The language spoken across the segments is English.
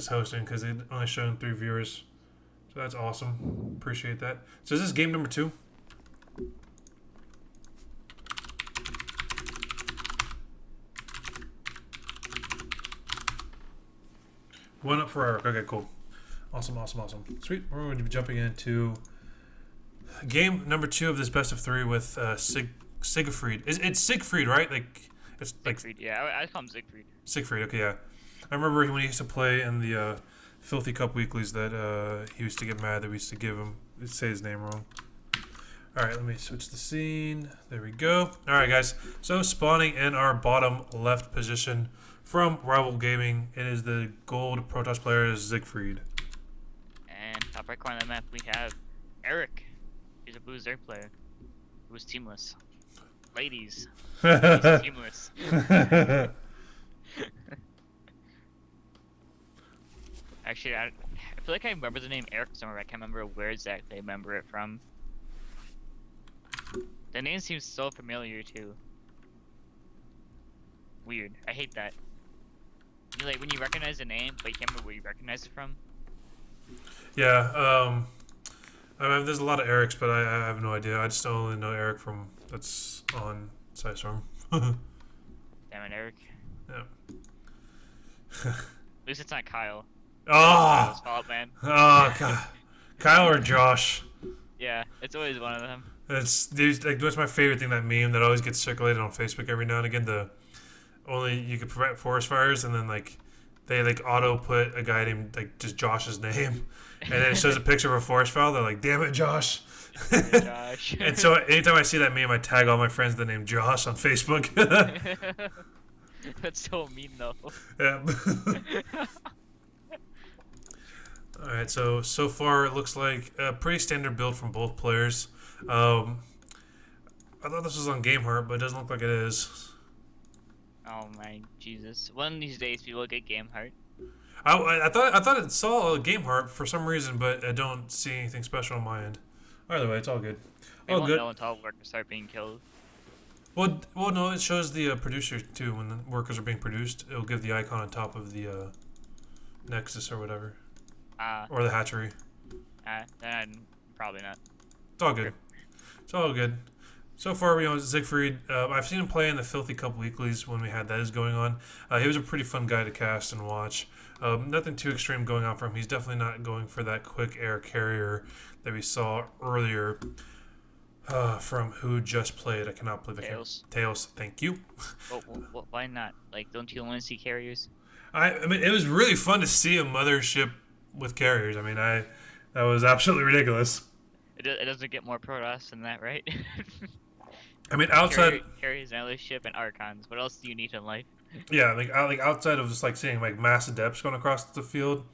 hosting because they only showing 3 viewers. So that's awesome. Appreciate that. So is this game number 2? One up for Erik. Okay, cool. Awesome. Sweet. We're going to be jumping into game number 2 of this best of 3 with Seigifried. It's Seigifried, right? Like it's Siegfried, yeah, I call him Siegfried. Seigifried. Okay, yeah. I remember when he used to play in the Filthy Cup weeklies that he used to get mad that we used to give him say his name wrong. All right, let me switch the scene. There we go. All right, guys. So spawning in our bottom left position from Rival Gaming, it is the gold Protoss player Siegfried. And top right corner of the map, we have Erik. He's a blue Zerg player who was teamless. Ladies, he's teamless. Actually, I feel like I remember the name Erik somewhere. I can't remember where exactly I remember it from. The name seems so familiar too. Weird. I hate that. You like when you recognize the name, but you can't remember where you recognize it from. Yeah. I mean, there's a lot of Eriks, but I have no idea. I just only know Erik from that's on Psistorm. Damn it, Erik. Yeah. At least it's not Kyle. Oh. Kyle's fault, man. Oh God. Kyle or Josh. Yeah, it's always one of them. It's that's my favorite thing. That meme that always gets circulated on Facebook every now and again. The only you could prevent forest fires, and then like they like auto put a guy named like just Josh's name, and then it shows a picture of a forest fire. They're like, "Damn it, Josh!" Josh. And so anytime I see that meme, I tag all my friends that name Josh on Facebook. That's so mean though. Yeah. All right. So far it looks like a pretty standard build from both players. I thought this was on GameHeart, but it doesn't look like it is. Oh my Jesus! One of these days we will get Game Heart. I thought it saw a GameHeart for some reason, but I don't see anything special on my end. Either way, it's all good. We Oh, won't good. know until workers start being killed. Well, no, it shows the producer too. When the workers are being produced, it'll give the icon on top of the Nexus or whatever, or the hatchery. Then probably not. It's all good. It's all good. So far, we know Siegfried. I've seen him play in the Filthy Cup weeklies when we had that is going on. He was a pretty fun guy to cast and watch. Nothing too extreme going on for him. He's definitely not going for that quick air carrier that we saw earlier from who just played. I cannot believe it. Tails. Thank you. Well, why not? Like, don't you want to see carriers? I mean, it was really fun to see a mothership with carriers. I mean, that was absolutely ridiculous. It doesn't get more Protoss than that, right? I mean, outside carriers, an ship, and Archons. What else do you need in life? Yeah, like outside of just like seeing like mass adepts going across the field,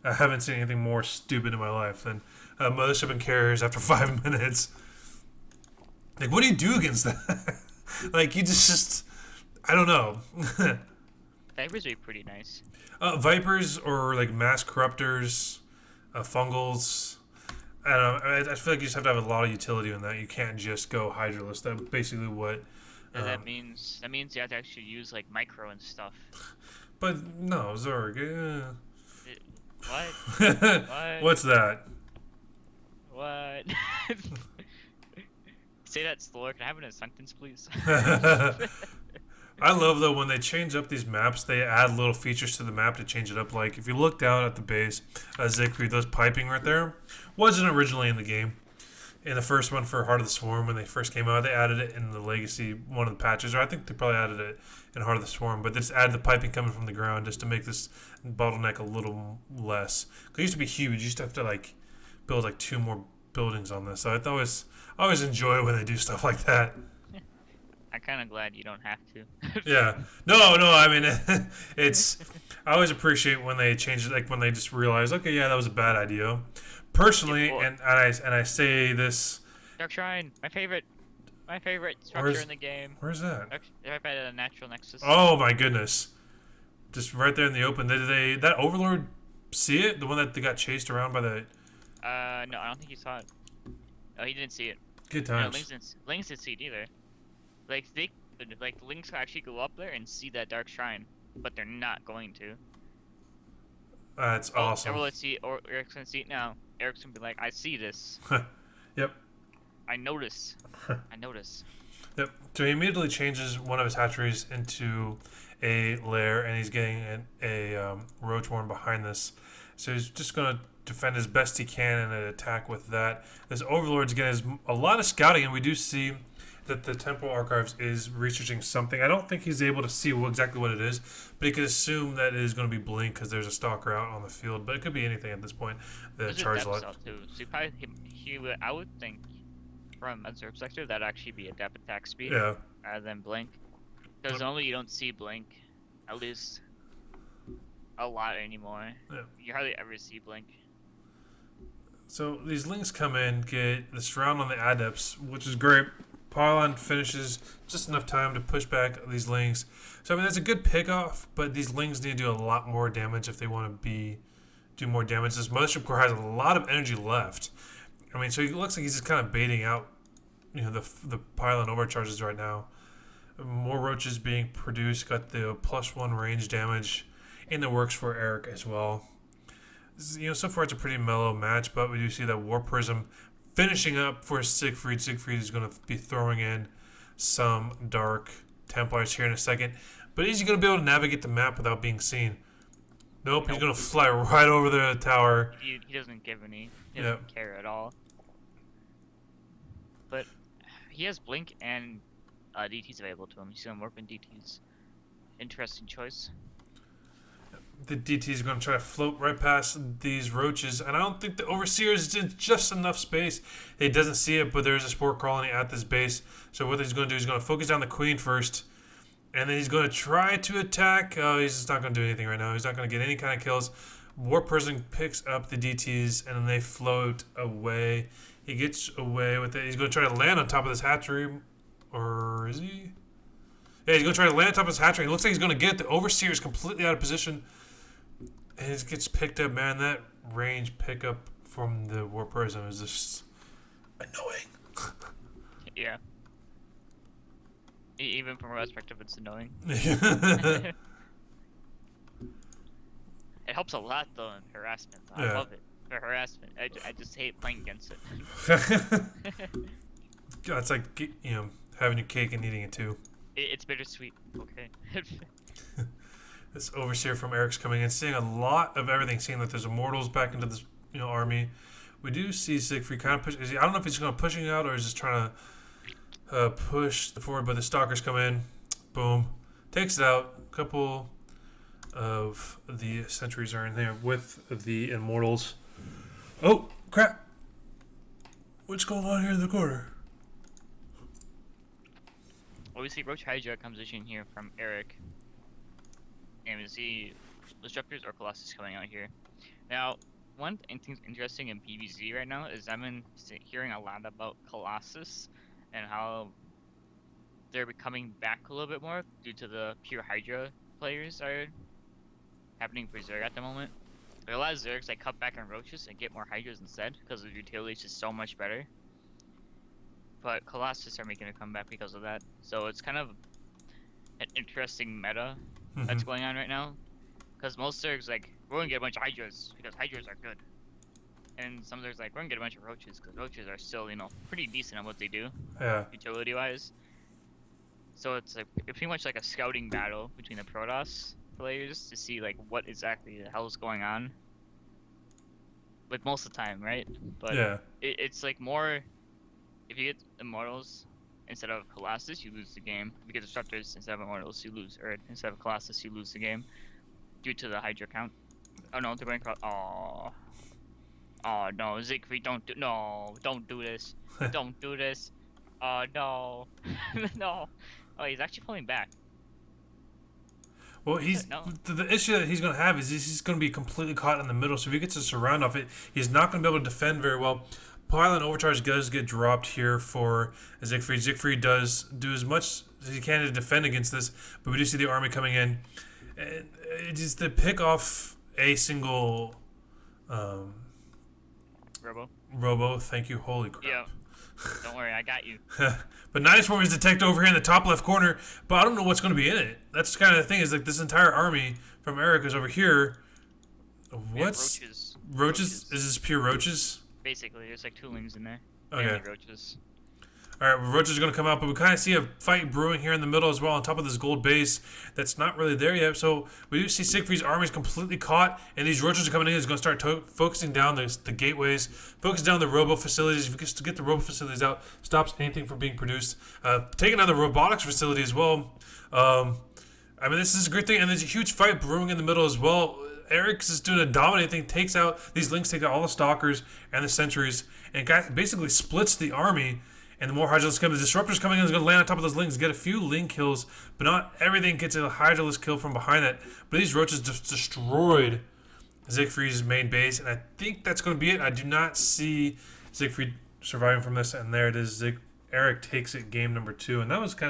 I haven't seen anything more stupid in my life than mothership and carriers after 5 minutes. Like, what do you do against that? Like, you just I don't know. Vipers would be pretty nice. Vipers or like mass corruptors, fungals. I don't know. I feel like you just have to have a lot of utility in that. You can't just go Hydraless. That's basically what. That means you have to actually use like micro and stuff. But no, Zerg. What? What? What's that? What? Say that slower. Can I have it in a sentence, please? I love though when they change up these maps, they add little features to the map to change it up. Like if you look down at the base, Siegfried, those piping right there wasn't originally in the game. In the first one for Heart of the Swarm, when they first came out, they added it in the Legacy, one of the patches, or I think they probably added it in Heart of the Swarm, but they just added the piping coming from the ground just to make this bottleneck a little less. Because it used to be huge. You used to have to like build like 2 more buildings on this. So I always enjoy when they do stuff like that. I'm kind of glad you don't have to. Yeah. No. I mean, it's. I always appreciate when they change it, like when they just realize, okay, yeah, that was a bad idea. Personally, and I say this. Dark Shrine, my favorite structure in the game. Where's that? Right by the natural nexus. Oh my goodness! Just right there in the open. Did that Overlord see it? The one that they got chased around by the. No, I don't think he saw it. Oh, he didn't see it. Good No, times. Lynx didn't see it either. Like Lynx can actually go up there and see that Dark Shrine, but they're not going to. That's Oh, awesome. let's see. Or Eric's gonna see it now. Eric's gonna be like, I see this. Yep. I notice. I notice. Yep. So he immediately changes one of his hatcheries into a lair, and he's getting a roach warren behind this. So he's just going to defend as best he can and attack with that. This Overlord's getting a lot of scouting, and we do see that the Temple Archives is researching something. I don't think he's able to see exactly what it is, but he could assume that it is going to be Blink because there's a stalker out on the field. But it could be anything at this point. The There's a charge depth lot. cell too. So he would, I would think, from a Zerg sector, that'd actually be a depth attack speed Yeah. rather than Blink. Because normally you don't see Blink, at least a lot anymore. Yeah. You hardly ever see Blink. So these links come in, get the surround on the adepts, which is great. Pylon finishes just enough time to push back these lings. So I mean that's a good pickoff, but these lings need to do a lot more damage if they want to do more damage. This Mothership Core has a lot of energy left. I mean, so it looks like he's just kind of baiting out, the pylon overcharges right now. More roaches being produced. Got the +1 range damage in the works for Erik as well. So far it's a pretty mellow match, but we do see that War Prism finishing up for Seigifried. Seigifried is going to be throwing in some Dark Templars here in a second. But is he going to be able to navigate the map without being seen? Nope, he's going to fly right over the tower. He doesn't give any. He doesn't care at all. But he has Blink and DTs available to him. He's going to warp in DTs. Interesting choice. The DT is going to try to float right past these roaches, and I don't think the Overseer is in just enough space. He doesn't see it, but there's a spore colony at this base. So what he's going to do is he's going to focus on the Queen first, and then he's going to try to attack. He's just not going to do anything right now. He's not going to get any kind of kills. War Person picks up the DTs, and then they float away. He gets away with it. He's going to try to land on top of this hatchery, or is he? Yeah, he's going to try to land on top of his hatchery. It looks like he's going to get it. The Overseer is completely out of position. And it gets picked up, man. That range pickup from the War Prism is just annoying. Yeah. Even from a perspective, it's annoying. Yeah. It helps a lot, though, in harassment. I love it. For harassment. I just hate playing against it. God, it's like, having your cake and eating it too. It's bittersweet. Okay. This Overseer from Erik's coming in, seeing a lot of everything, seeing that there's immortals back into this army. We do see Seigifried kind of push. I don't know if he's going to pushing out or is just trying to push forward, but the stalkers come in. Boom. Takes it out. A couple of the sentries are in there with the immortals. Oh, crap. What's going on here in the corner? Well, we see Roach Hydra comes in here from Erik. And we see Disruptors or Colossus coming out here. Now, one thing interesting in PvZ right now is I've been hearing a lot about Colossus and how they're becoming back a little bit more due to the pure Hydra players are happening for Zerg at the moment. There are a lot of Zergs that cut back on Roaches and get more Hydras instead because the utility is just so much better. But Colossus are making a comeback because of that. So it's kind of an interesting meta that's going on right now, because most Zergs like we're gonna get a bunch of Hydras because Hydras are good, and some Zergs like we're gonna get a bunch of Roaches because Roaches are still pretty decent at what they do, utility wise. So it's pretty much like a scouting battle between the Protoss players to see like what exactly the hell is going on. Like most of the time, right? But it's like more if you get Immortals instead of Colossus, you lose the game. If you get Disruptors instead of Immortals, you lose. Or instead of Colossus, you lose the game. Due to the Hydra count. Oh no, they're going across. Oh no, Seigifried, don't do this. Don't do this. Oh no. No. Oh, he's actually pulling back. Well, the issue that he's going to have is he's going to be completely caught in the middle. So if he gets a surround off it, he's not going to be able to defend very well. Pylon Overcharge does get dropped here for Seigifried. Seigifried does do as much as he can to defend against this, but we do see the army coming in. And it's just to pick off a single Robo, thank you. Holy crap. Yeah. Don't worry, I got you. But Night Swarm is detected over here in the top left corner, but I don't know what's going to be in it. That's kind of the thing, is like this entire army from Erik is over here. What's roaches. roaches? Is this pure roaches? Basically, there's like 2 lings in there. Okay. Mainly roaches. All right, well, roaches are going to come out, but we kind of see a fight brewing here in the middle as well on top of this gold base that's not really there yet. So we do see Seigifried's army is completely caught, and these roaches are coming in. He's going to start focusing down the gateways, focus down the robo facilities. If you can get the robo facilities out, stops anything from being produced. Taking down the robotics facility as well. I mean, this is a great thing, and there's a huge fight brewing in the middle as well. Erik is doing a dominating thing, takes out these links, take out all the stalkers and the sentries, and basically splits the army. And the more Hydralisks come, the Disruptor's coming in is going to land on top of those links, get a few link kills, but not everything gets a Hydralisk kill from behind that. But these roaches just destroyed Seigifried's main base, and I think that's going to be it. I do not see Seigifried surviving from this, and there it is. Erik takes it game number 2, and that was kind of